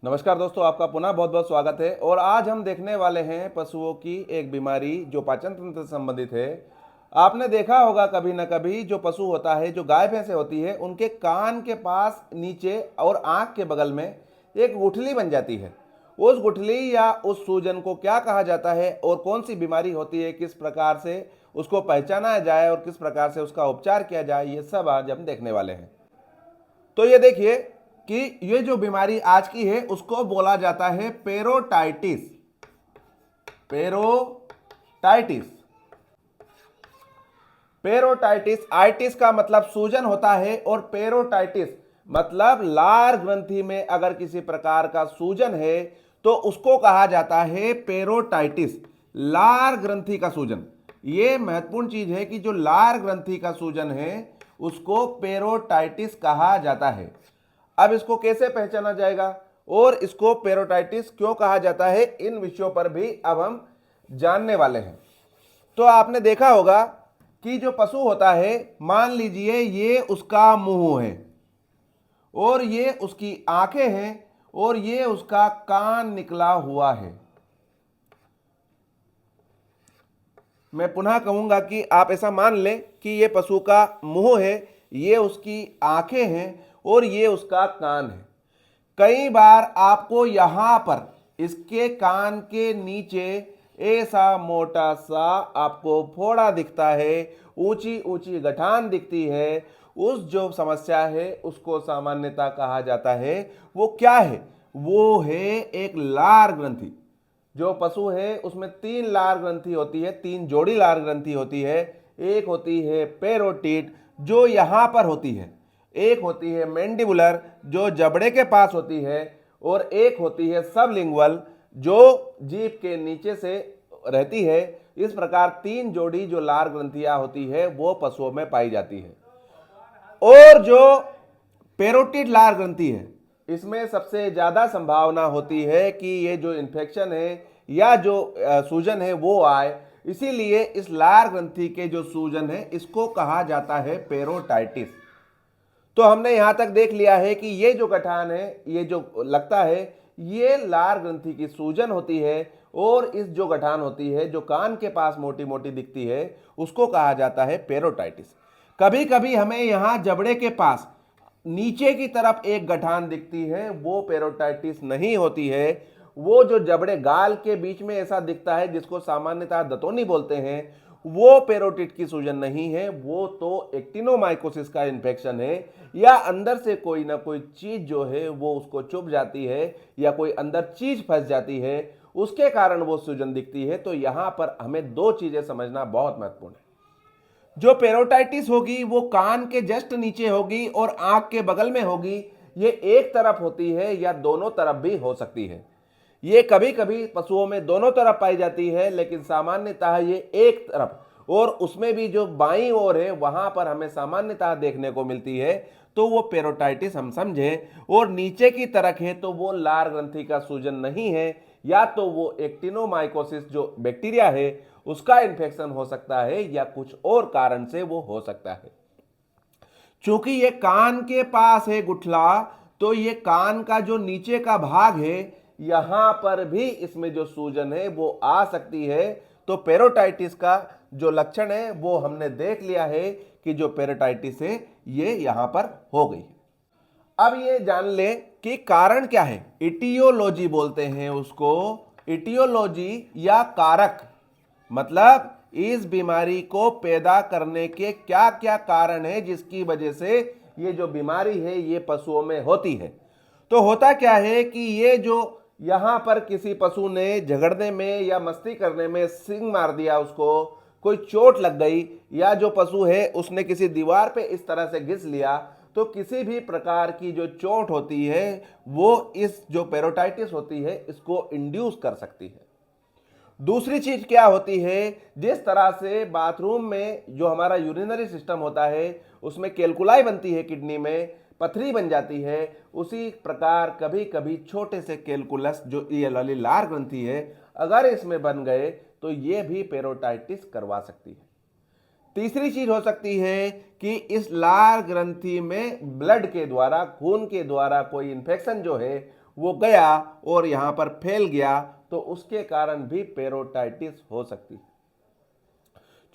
नमस्कार दोस्तों, आपका पुनः बहुत बहुत स्वागत है। और आज हम देखने वाले हैं पशुओं की एक बीमारी जो पाचन तंत्र से संबंधित है। आपने देखा होगा कभी ना कभी, जो पशु होता है, जो गाय भैंसे होती है, उनके कान के पास नीचे और आंख के बगल में एक गुठली बन जाती है। उस गुठली या उस सूजन को क्या कहा जाता है और कौन सी बीमारी होती है, किस प्रकार से उसको पहचाना जाए और किस प्रकार से उसका उपचार किया जाए, ये सब आज हम देखने वाले हैं। तो ये देखिए कि ये जो बीमारी आज की है उसको बोला जाता है पेरोटाइटिस। पेरोटाइटिस पेरोटाइटिस आइटिस का मतलब सूजन होता है, और पेरोटाइटिस मतलब लार ग्रंथि में अगर किसी प्रकार का सूजन है तो उसको कहा जाता है पेरोटाइटिस, लार ग्रंथि का सूजन। ये महत्वपूर्ण चीज है कि जो लार ग्रंथि का सूजन है उसको पेरोटाइटिस कहा जाता है। अब इसको कैसे पहचाना जाएगा और इसको पेरोटाइटिस क्यों कहा जाता है, इन विषयों पर भी अब हम जानने वाले हैं। तो आपने देखा होगा कि जो पशु होता है, मान लीजिए ये उसका मुंह है और ये उसकी आंखें हैं और ये उसका कान निकला हुआ है। मैं पुनः कहूंगा कि आप ऐसा मान लें कि ये पशु का मुंह है, ये उसकी आंखें हैं और ये उसका कान है। कई बार आपको यहां पर इसके कान के नीचे ऐसा मोटा सा आपको फोड़ा दिखता है, ऊंची ऊंची गठान दिखती है। उस जो समस्या है उसको सामान्यतः कहा जाता है, वो क्या है? वो है एक लार ग्रंथि। जो पशु है उसमें 3 लार ग्रंथि होती है, 3 जोड़ी लार ग्रंथि होती है। एक होती है पेरोटिड जो यहां पर होती है, एक होती है मैंडिबुलर जो जबड़े के पास होती है, और एक होती है सबलिंगुअल जो जीभ के नीचे से रहती है। इस प्रकार 3 जोड़ी जो लार ग्रंथियां होती है वो पशुओं में पाई जाती है। और जो पेरोटिड लार ग्रंथि है, इसमें सबसे ज्यादा संभावना होती है कि ये जो इन्फेक्शन है या जो सूजन है वो आए। इसीलिए इस लार ग्रंथि के जो सूजन है इसको कहा जाता है पेरोटाइटिस। तो हमने यहां तक देख लिया है कि ये जो गठान है, ये जो लगता है, ये लार ग्रंथि की सूजन होती है। और इस जो गठान होती है जो कान के पास मोटी मोटी दिखती है उसको कहा जाता है पेरोटाइटिस। कभी कभी हमें यहां जबड़े के पास नीचे की तरफ एक गठान दिखती है, वो पेरोटाइटिस नहीं होती है। वो जो जबड़े गाल के बीच में ऐसा दिखता है जिसको सामान्यतः दतोनी बोलते हैं, वो पेरोटिड की सूजन नहीं है, वो तो एक्टिनोमाइकोसिस का इन्फेक्शन है, या अंदर से कोई ना कोई चीज जो है वो उसको चुभ जाती है या कोई अंदर चीज फंस जाती है, उसके कारण वो सूजन दिखती है। तो यहां पर हमें 2 चीजें समझना बहुत महत्वपूर्ण है। जो पेरोटाइटिस होगी वो कान के जस्ट नीचे होगी और आंख के बगल में होगी। ये एक तरफ होती है या दोनों तरफ भी हो सकती है। ये कभी कभी पशुओं में दोनों तरफ पाई जाती है, लेकिन सामान्यतः ये एक तरफ, और उसमें भी जो बाईं ओर है वहां पर हमें सामान्यतः देखने को मिलती है। तो वो पेरोटाइटिस हम समझे। और नीचे की तरफ है तो वो लार ग्रंथि का सूजन नहीं है, या तो वो एक्टिनोमाइकोसिस जो बैक्टीरिया है उसका इन्फेक्शन हो सकता है, या कुछ और कारण से वो हो सकता है। चूंकि ये कान के पास है गुठला, तो ये कान का जो नीचे का भाग है यहां पर भी इसमें जो सूजन है वो आ सकती है। तो पेरोटाइटिस का जो लक्षण है वो हमने देख लिया है कि जो पेरोटाइटिस है ये यहां पर हो गई है। अब ये जान ले कि कारण क्या है। इटियोलॉजी बोलते हैं उसको, इटियोलॉजी या कारक, मतलब इस बीमारी को पैदा करने के क्या क्या कारण है जिसकी वजह से ये जो बीमारी है ये पशुओं में होती है। तो होता क्या है कि ये जो यहां पर किसी पशु ने झगड़ने में या मस्ती करने में सिंग मार दिया, उसको कोई चोट लग गई, या जो पशु है उसने किसी दीवार पे इस तरह से घिस लिया, तो किसी भी प्रकार की जो चोट होती है वो इस जो पेरोटाइटिस होती है इसको इंड्यूस कर सकती है। दूसरी चीज क्या होती है, जिस तरह से बाथरूम में जो हमारा यूरिनरी सिस्टम होता है उसमें कैलकुलाई बनती है, किडनी में पथरी बन जाती है, उसी प्रकार कभी कभी छोटे से कैलकुलस जो ये वाली लार ग्रंथि है अगर इसमें बन गए तो ये भी पेरोटाइटिस करवा सकती है। तीसरी चीज हो सकती है कि इस लार ग्रंथि में ब्लड के द्वारा, खून के द्वारा कोई इंफेक्शन जो है वो गया और यहाँ पर फैल गया, तो उसके कारण भी पेरोटाइटिस हो सकती है।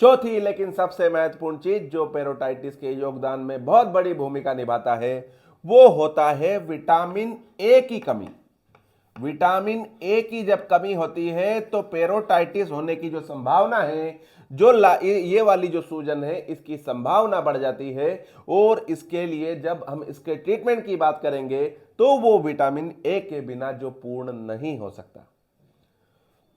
चौथी लेकिन सबसे महत्वपूर्ण चीज जो पेरोटाइटिस के योगदान में बहुत बड़ी भूमिका निभाता है, वो होता है विटामिन ए की कमी। विटामिन ए की जब कमी होती है तो पेरोटाइटिस होने की जो संभावना है, ये वाली जो सूजन है, इसकी संभावना बढ़ जाती है। और इसके लिए जब हम इसके ट्रीटमेंट की बात करेंगे तो वो विटामिन ए के बिना जो पूर्ण नहीं हो सकता।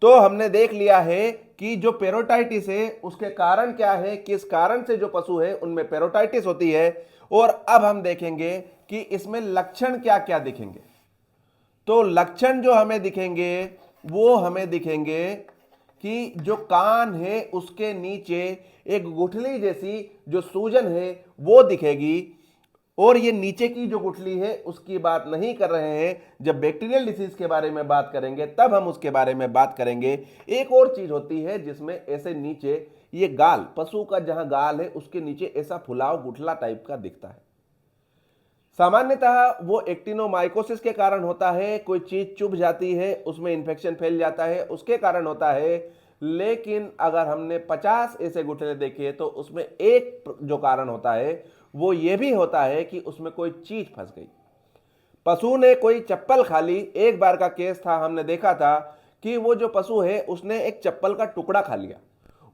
तो हमने देख लिया है कि जो पेरोटाइटिस है उसके कारण क्या है, किस कारण से जो पशु है उनमें पेरोटाइटिस होती है। और अब हम देखेंगे कि इसमें लक्षण क्या क्या दिखेंगे। तो लक्षण जो हमें दिखेंगे वो हमें दिखेंगे कि जो कान है उसके नीचे एक गुठली जैसी जो सूजन है वो दिखेगी। और ये नीचे की जो गुठली है उसकी बात नहीं कर रहे हैं, जब बैक्टीरियल डिसीज के बारे में बात करेंगे तब हम उसके बारे में बात करेंगे। एक और चीज होती है जिसमें ऐसे नीचे ये गाल, पशु का जहां गाल है उसके नीचे ऐसा फुलाव गुठला टाइप का दिखता है। सामान्यतः वो एक्टिनोमाइकोसिस के कारण होता है, कोई चीज चुभ जाती है उसमें इंफेक्शन फैल जाता है उसके कारण होता है। लेकिन अगर हमने 50 ऐसे गुठले देखे तो उसमें एक जो कारण होता है वो ये भी होता है कि उसमें कोई चीज फंस गई। पशु ने कोई चप्पल खा ली। एक बार का केस था, हमने देखा था कि वो जो पशु है उसने एक चप्पल का टुकड़ा खा लिया।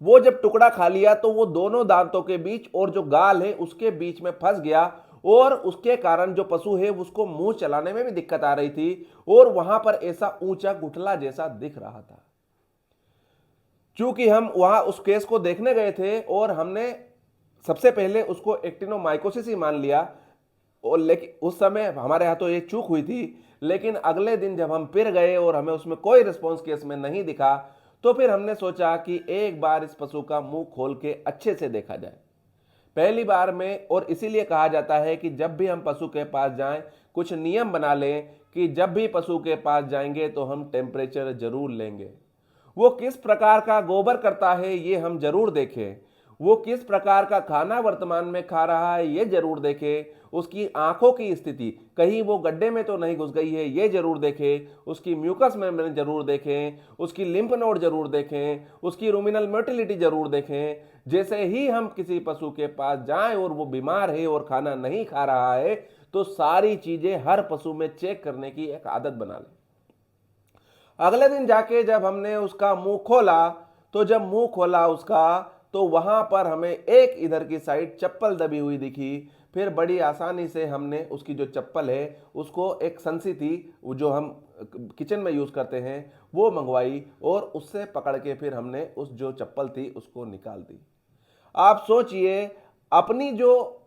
वो जब टुकड़ा खा लिया तो वो दोनों दांतों के बीच और जो गाल है उसके बीच में फंस गया और उसके कारण जो पशु है उसको मुंह चलाने में भी दिक्कत आ रही थी और वहां पर ऐसा ऊंचा गुठला जैसा दिख रहा था। चूंकि हम वहां उस केस को देखने गए थे और हमने सबसे पहले उसको एक्टिनोमाइकोसिस ही मान लिया, और लेकिन उस समय हमारे हाथों एक चूक हुई थी। लेकिन अगले दिन जब हम फिर गए और हमें उसमें कोई रिस्पॉन्स केस में नहीं दिखा, तो फिर हमने सोचा कि एक बार इस पशु का मुंह खोल के अच्छे से देखा जाए पहली बार में। और इसीलिए कहा जाता है कि जब भी हम पशु के पास जाएं कुछ नियम बना लें कि जब भी पशु के पास जाएंगे तो हम टेम्परेचर जरूर लेंगे। वो किस प्रकार का गोबर करता है ये हम जरूर देखें। वो किस प्रकार का खाना वर्तमान में खा रहा है ये जरूर देखें। उसकी आंखों की स्थिति, कहीं वो गड्ढे में तो नहीं घुस गई है ये जरूर देखें। उसकी म्यूकस मेम्ब्रेन जरूर देखें। उसकी लिम्फ नोड जरूर देखें। उसकी रूमिनल मोटिलिटी जरूर देखें। जैसे ही हम किसी पशु के पास जाएं और वो बीमार है और खाना नहीं खा रहा है तो सारी चीजें हर पशु में चेक करने की एक आदत बना लें। अगले दिन जाके जब हमने उसका मुंह खोला, तो जब मुंह खोला उसका तो वहां पर हमें एक इधर की साइड चप्पल दबी हुई दिखी। फिर बड़ी आसानी से हमने उसकी जो चप्पल है उसको, एक संसी थी जो हम किचन में यूज करते हैं, वो मंगवाई और उससे पकड़ के फिर हमने उस जो चप्पल थी उसको निकाल दी। आप सोचिए, अपनी जो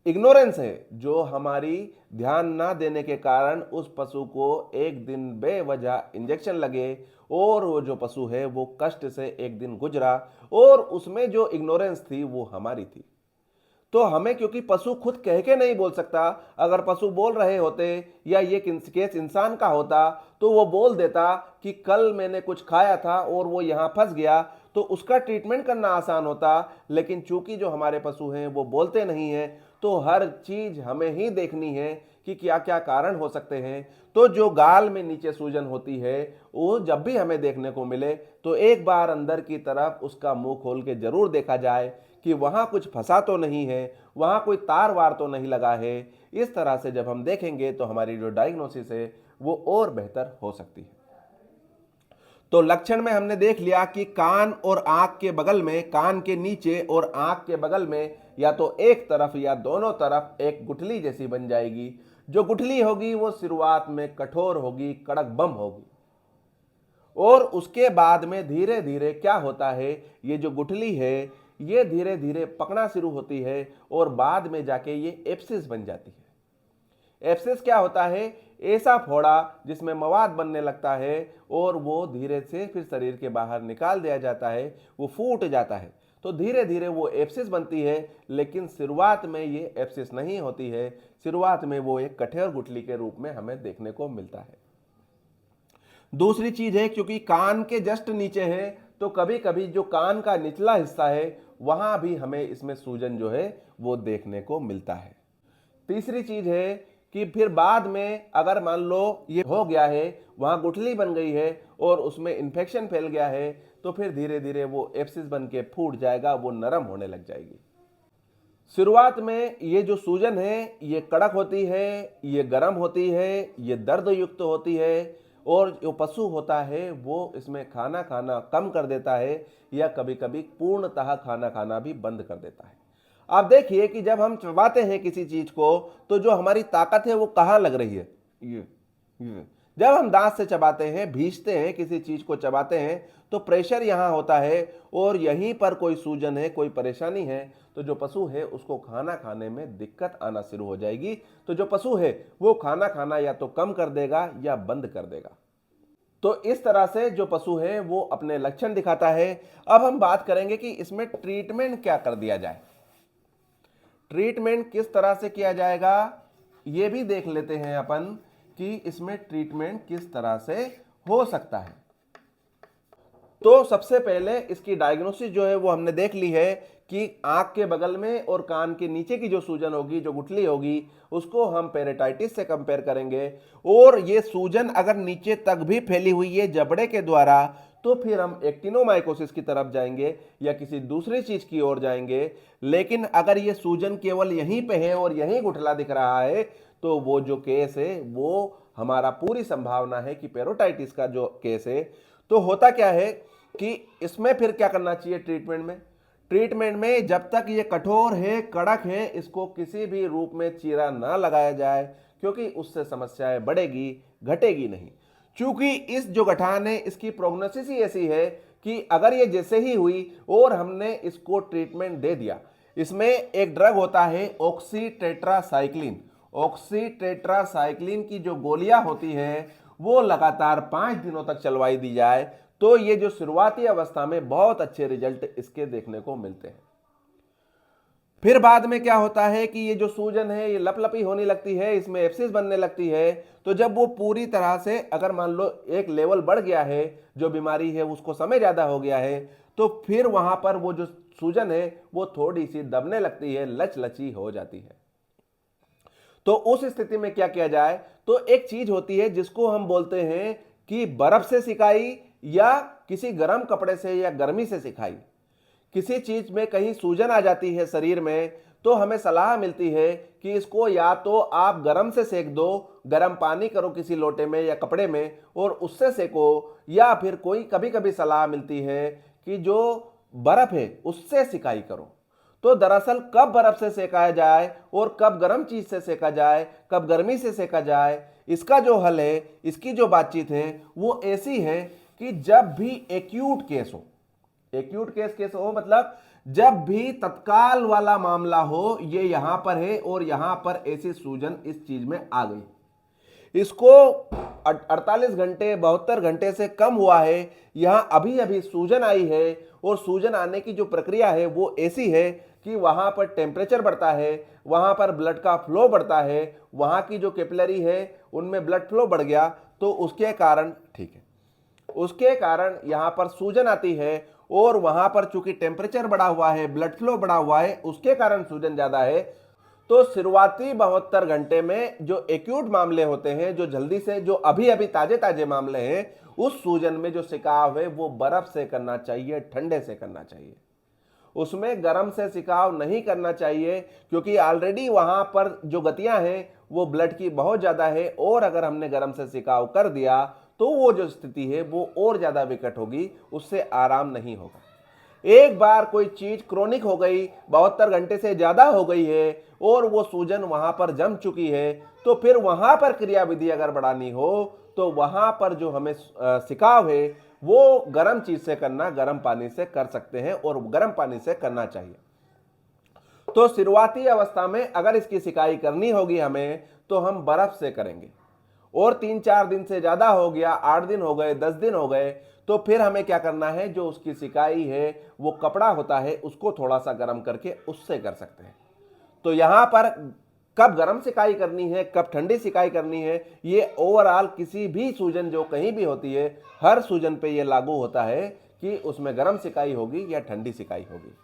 इग्नोरेंस है, जो हमारी ध्यान ना देने के कारण उस पशु को एक दिन बेवजह इंजेक्शन लगे और वो जो पशु है वो कष्ट से एक दिन गुजरा, और उसमें जो इग्नोरेंस थी वो हमारी थी। तो हमें, क्योंकि पशु खुद कह के नहीं बोल सकता, अगर पशु बोल रहे होते या ये केस इंसान का होता तो वो बोल देता कि कल मैंने कुछ खाया था और वो यहाँ फंस गया, तो उसका ट्रीटमेंट करना आसान होता। लेकिन चूंकि जो हमारे पशु हैं वो बोलते नहीं हैं, तो हर चीज हमें ही देखनी है कि क्या क्या कारण हो सकते हैं। तो जो गाल में नीचे सूजन होती है वो जब भी हमें देखने को मिले तो एक बार अंदर की तरफ उसका मुंह खोल के जरूर देखा जाए कि वहां कुछ फंसा तो नहीं है, वहां कोई तार वार तो नहीं लगा है। इस तरह से जब हम देखेंगे तो हमारी जो डायग्नोसिस है वो और बेहतर हो सकती है। तो लक्षण में हमने देख लिया कि कान और आंख के बगल में, कान के नीचे और आंख के बगल में या तो एक तरफ या दोनों तरफ एक गुठली जैसी बन जाएगी। जो गुठली होगी वो शुरुआत में कठोर होगी, कड़क बम होगी, और उसके बाद में धीरे धीरे क्या होता है, ये जो गुठली है ये धीरे धीरे पकना शुरू होती है और बाद में जाके ये एब्सिस बन जाती है। एब्सिस क्या होता है, ऐसा फोड़ा जिसमें मवाद बनने लगता है और वो धीरे से फिर शरीर के बाहर निकाल दिया जाता है, वो फूट जाता है। तो धीरे धीरे वो एब्सिस बनती है, लेकिन शुरुआत में ये एब्सिस नहीं होती है। शुरुआत में वो एक कठोर गुठली के रूप में हमें देखने को मिलता है। दूसरी चीज है, क्योंकि कान के जस्ट नीचे है तो कभी कभी जो कान का निचला हिस्सा है वहां भी हमें इसमें सूजन जो है वो देखने को मिलता है। तीसरी चीज है कि फिर बाद में अगर मान लो ये हो गया है, वहाँ गुठली बन गई है और उसमें इन्फेक्शन फैल गया है, तो फिर धीरे धीरे वो एब्सिस बन के फूट जाएगा, वो नरम होने लग जाएगी। शुरुआत में ये जो सूजन है ये कड़क होती है, ये गर्म होती है, ये दर्द युक्त होती है, और जो पशु होता है वो इसमें खाना खाना कम कर देता है या कभी कभी पूर्णतः खाना खाना भी बंद कर देता है। आप देखिए कि जब हम चबाते हैं किसी चीज को, तो जो हमारी ताकत है वो कहाँ लग रही है? ये जब हम दांत से चबाते हैं, भींचते हैं, किसी चीज को चबाते हैं, तो प्रेशर यहाँ होता है और यहीं पर कोई सूजन है, कोई परेशानी है, तो जो पशु है उसको खाना खाने में दिक्कत आना शुरू हो जाएगी। तो जो पशु है वो खाना खाना या तो कम कर देगा या बंद कर देगा। तो इस तरह से जो पशु है वो अपने लक्षण दिखाता है। अब हम बात करेंगे कि इसमें ट्रीटमेंट क्या कर दिया जाए। ट्रीटमेंट किस तरह से किया जाएगा ये भी देख लेते हैं अपन कि इसमें ट्रीटमेंट किस तरह से हो सकता है। तो सबसे पहले इसकी डायग्नोसिस जो है वो हमने देख ली है कि आंख के बगल में और कान के नीचे की जो सूजन होगी, जो गुठली होगी, उसको हम पेरिटाइटिस से कंपेयर करेंगे। और ये सूजन अगर नीचे तक भी फैली हुई है जबड़े के द्वारा, तो फिर हम एक्टिनोमाइकोसिस की तरफ जाएंगे या किसी दूसरी चीज की ओर जाएंगे। लेकिन अगर ये सूजन केवल यहीं पे है और यहीं गुठला दिख रहा है, तो वो जो केस है वो हमारा पूरी संभावना है कि पेरिटाइटिस का जो केस है। तो होता क्या है कि इसमें फिर क्या करना चाहिए ट्रीटमेंट में जब तक ये कठोर है, कड़क है, इसको किसी भी रूप में चीरा ना लगाया जाए, क्योंकि उससे समस्याएं बढ़ेगी, घटेगी नहीं। चूंकि इस जो गठान है इसकी प्रोग्नोसिस ही ऐसी है कि अगर ये जैसे ही हुई और हमने इसको ट्रीटमेंट दे दिया, इसमें एक ड्रग होता है ऑक्सीटेट्रासाइक्लिन। ऑक्सीटेट्रासाइक्लिन की जो गोलियां होती है वो लगातार 5 दिनों तक चलवाई दी जाए, तो ये जो शुरुआती अवस्था में बहुत अच्छे रिजल्ट इसके देखने को मिलते हैं। फिर बाद में क्या होता है कि ये जो सूजन है ये लपलपी होने लगती है, इसमें एब्सिस बनने लगती है। तो जब वो पूरी तरह से अगर मान लो एक लेवल बढ़ गया है, जो बीमारी है उसको समय ज्यादा हो गया है, तो फिर वहां पर वो जो सूजन है वो थोड़ी सी दबने लगती है, लचलची हो जाती है। तो उस स्थिति में क्या किया जाए? तो एक चीज होती है जिसको हम बोलते हैं कि बर्फ से सिकाई या किसी गर्म कपड़े से या गर्मी से सिकाई। किसी चीज में कहीं सूजन आ जाती है शरीर में, तो हमें सलाह मिलती है कि इसको या तो आप गर्म से सेक दो, गर्म पानी करो किसी लोटे में या कपड़े में और उससे सेको, या फिर कोई कभी कभी सलाह मिलती है कि जो बर्फ है उससे सिकाई करो। तो दरअसल कब बर्फ से सेका जाए और कब गर्म चीज से सेका जाए, कब गर्मी से सेका जाए, इसका जो हल है, इसकी जो बातचीत है वो ऐसी है कि जब भी एक्यूट केस हो, एक्यूट केस हो मतलब जब भी तत्काल वाला मामला हो, ये यहां पर है और यहां पर ऐसी सूजन इस चीज में आ गई, इसको 48 घंटे 72 घंटे से कम हुआ है, यहां अभी अभी सूजन आई है और सूजन आने की जो प्रक्रिया है वो ऐसी है कि वहां पर टेम्परेचर बढ़ता है, वहां पर ब्लड का फ्लो बढ़ता है, वहां की जो कैपिलरी है उनमें ब्लड फ्लो बढ़ गया, तो उसके कारण ठीक है, उसके कारण यहां पर सूजन आती है और वहां पर चूंकि टेम्परेचर बढ़ा हुआ है, ब्लड फ्लो बढ़ा हुआ है, उसके कारण सूजन ज्यादा है। तो शुरुआती 72 घंटे में जो एक्यूट मामले होते हैं, जो जल्दी से, जो अभी अभी ताजे ताजे मामले हैं, उस सूजन में जो सिकाव है वो बर्फ से करना चाहिए, ठंडे से करना चाहिए। उसमें गर्म से सिकाव नहीं करना चाहिए, क्योंकि ऑलरेडी वहां पर जो गतियां हैं वो ब्लड की बहुत ज्यादा है, और अगर हमने गर्म से सिकाव कर दिया तो वो जो स्थिति है वो और ज्यादा विकट होगी, उससे आराम नहीं होगा। एक बार कोई चीज क्रोनिक हो गई, 72 घंटे से ज्यादा हो गई है और वो सूजन वहां पर जम चुकी है, तो फिर वहां पर क्रियाविधि अगर बढ़ानी हो तो वहां पर जो हमें सिकाव है वो गर्म चीज से करना, गर्म पानी से कर सकते हैं और गर्म पानी से करना चाहिए। तो शुरुआती अवस्था में अगर इसकी सिकाई करनी होगी हमें, तो हम बर्फ से करेंगे, और 3-4 दिन से ज्यादा हो गया, 8 दिन हो गए, 10 दिन हो गए, तो फिर हमें क्या करना है, जो उसकी सिकाई है वो कपड़ा होता है उसको थोड़ा सा गर्म करके उससे कर सकते हैं। तो यहां पर कब गर्म सिकाई करनी है, कब ठंडी सिकाई करनी है, ये ओवरऑल किसी भी सूजन जो कहीं भी होती है, हर सूजन पे ये लागू होता है कि उसमें गर्म सिकाई होगी या ठंडी सिकाई होगी।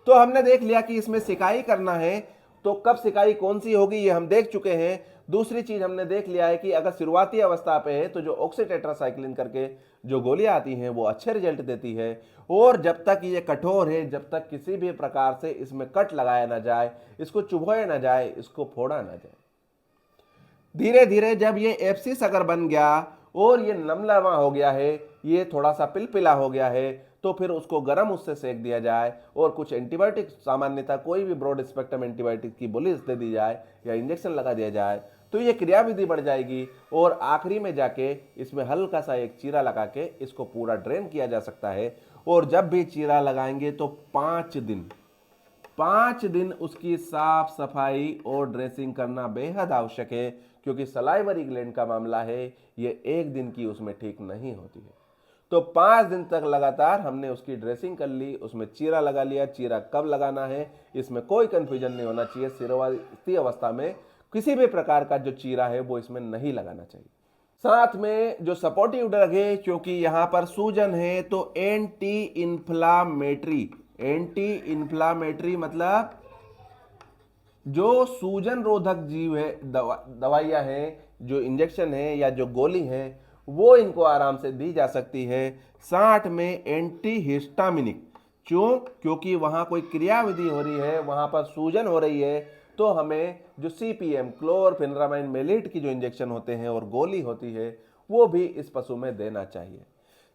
तो हमने देख लिया कि इसमें सिकाई करना है, तो कब सिकाई कौन सी होगी ये हम देख चुके हैं। दूसरी चीज हमने देख लिया है कि अगर शुरुआती अवस्था पे है तो जो ऑक्सीटेट्रासाइक्लिन करके जो गोलियां आती हैं वो अच्छे रिजल्ट देती है, और जब तक ये कठोर है, जब तक किसी भी प्रकार से इसमें कट लगाया ना जाए, इसको चुभोया ना जाए, इसको फोड़ा ना जाए, धीरे धीरे जब ये एब्सिस अगर बन गया और ये नमनमा हो गया है, ये थोड़ा सा पिलपिला हो गया है, तो फिर उसको गर्म उससे सेक दिया जाए और कुछ एंटीबायोटिक, सामान्यतः कोई भी ब्रॉड स्पेक्ट्रम एंटीबायोटिक की गोली दे दी जाए या इंजेक्शन लगा दिया जाए, तो ये क्रियाविधि बढ़ जाएगी और आखिरी में जाके इसमें हल्का सा एक चीरा लगा के इसको पूरा ड्रेन किया जा सकता है। और जब भी चीरा लगाएंगे तो 5 दिन उसकी साफ सफाई और ड्रेसिंग करना बेहद आवश्यक है, क्योंकि सलाइवरी ग्लैंड का मामला है, ये एक दिन की उसमें ठीक नहीं होती है। तो 5 दिन तक लगातार हमने उसकी ड्रेसिंग कर ली, उसमें चीरा लगा लिया। चीरा कब लगाना है इसमें कोई कंफ्यूजन नहीं होना चाहिए। शुरुआती अवस्था में किसी भी प्रकार का जो चीरा है वो इसमें नहीं लगाना चाहिए। साथ में जो सपोर्टिव ड्रग है, क्योंकि यहां पर सूजन है, तो एंटी इन्फ्लामेटरी मतलब जो सूजन रोधक जीव है, दवाइयां हैं, जो इंजेक्शन है या जो गोली है, वो इनको आराम से दी जा सकती है। साथ में एंटी हिस्टामिनिक, क्योंकि वहां कोई क्रियाविधि हो रही है, वहां पर सूजन हो रही है, तो हमें जो CPM क्लोरफेनिरामाइन मेलेट की जो इंजेक्शन होते हैं और गोली होती है वो भी इस पशु में देना चाहिए।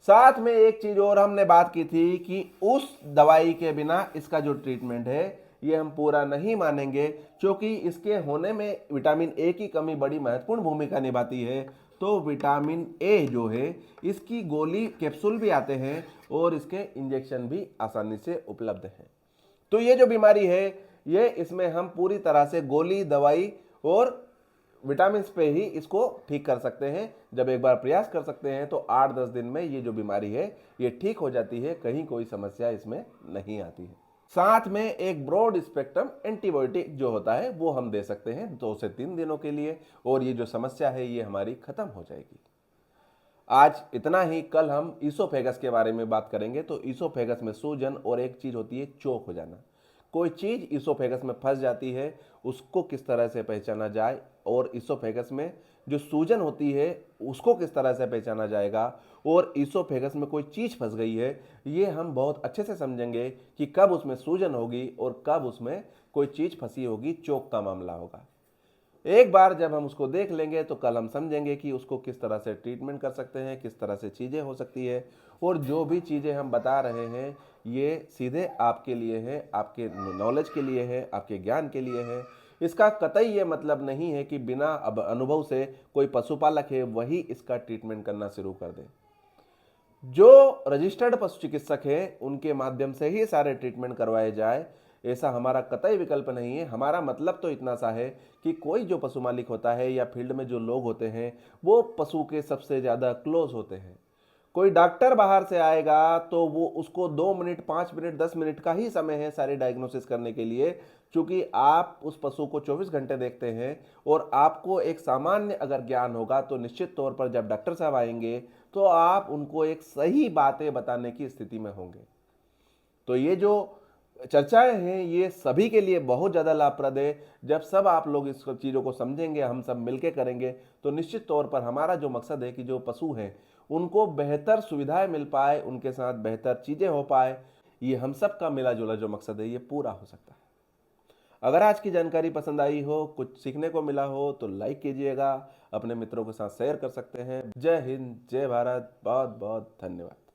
साथ में एक चीज और हमने बात की थी कि उस दवाई के बिना इसका जो ट्रीटमेंट है ये हम पूरा नहीं मानेंगे, क्योंकि इसके होने में विटामिन ए की कमी बड़ी महत्वपूर्ण भूमिका निभाती है। तो विटामिन ए जो है इसकी गोली कैप्सूल भी आते हैं और इसके इंजेक्शन भी आसानी से उपलब्ध हैं। तो ये जो बीमारी है ये इसमें हम पूरी तरह से गोली, दवाई और विटामिन पे ही इसको ठीक कर सकते हैं। जब एक बार प्रयास कर सकते हैं तो 8-10 दिन में ये जो बीमारी है ये ठीक हो जाती है, कहीं कोई समस्या इसमें नहीं आती है। साथ में एक ब्रॉड स्पेक्ट्रम एंटीबायोटिक जो होता है वो हम दे सकते हैं 2 से 3 दिनों के लिए, और ये जो समस्या है ये हमारी खत्म हो जाएगी। आज इतना ही। कल हम ईसोफेगस के बारे में बात करेंगे। तो ईसोफेगस में सूजन और एक चीज होती है चोक हो जाना। कोई चीज ईसोफेगस में फंस जाती है, उसको किस तरह से पहचाना जाए, और ईसोफेगस में जो सूजन होती है उसको किस तरह से पहचाना जाएगा, और ईसोफेगस में कोई चीज फंस गई है, ये हम बहुत अच्छे से समझेंगे कि कब उसमें सूजन होगी और कब उसमें कोई चीज फंसी होगी, चोक का मामला होगा। एक बार जब हम उसको देख लेंगे तो कल हम समझेंगे कि उसको किस तरह से ट्रीटमेंट कर सकते हैं, किस तरह से चीज़ें हो सकती है। और जो भी चीज़ें हम बता रहे हैं ये सीधे आपके लिए है, आपके नॉलेज के लिए है, आपके ज्ञान के लिए है। इसका कतई ये मतलब नहीं है कि बिना अब अनुभव से कोई पशुपालक है वही इसका ट्रीटमेंट करना शुरू कर दे। जो रजिस्टर्ड पशु चिकित्सक है उनके माध्यम से ही सारे ट्रीटमेंट करवाए जाए, ऐसा हमारा कतई विकल्प नहीं है। हमारा मतलब तो इतना सा है कि कोई जो पशु मालिक होता है या फील्ड में जो लोग होते हैं वो पशु के सबसे ज़्यादा क्लोज होते हैं। कोई डॉक्टर बाहर से आएगा तो वो उसको 2 मिनट, 5 मिनट, 10 मिनट का ही समय है सारी डायग्नोसिस करने के लिए, क्योंकि आप उस पशु को 24 घंटे देखते हैं और आपको एक सामान्य अगर ज्ञान होगा तो निश्चित तौर पर जब डॉक्टर साहब आएंगे तो आप उनको एक सही बातें बताने की स्थिति में होंगे। तो ये जो चर्चाएं हैं ये सभी के लिए बहुत ज़्यादा लाभप्रद है। जब सब आप लोग इस चीज़ों को समझेंगे, हम सब मिलके करेंगे, तो निश्चित तौर पर हमारा जो मकसद है कि जो पशु हैं उनको बेहतर सुविधाएं मिल पाए, उनके साथ बेहतर चीज़ें हो पाए, ये हम सब का मिला जुला जो मकसद है ये पूरा हो सकता है। अगर आज की जानकारी पसंद आई हो, कुछ सीखने को मिला हो तो लाइक कीजिएगा, अपने मित्रों के साथ शेयर कर सकते हैं। जय हिंद, जय भारत, बहुत बहुत धन्यवाद।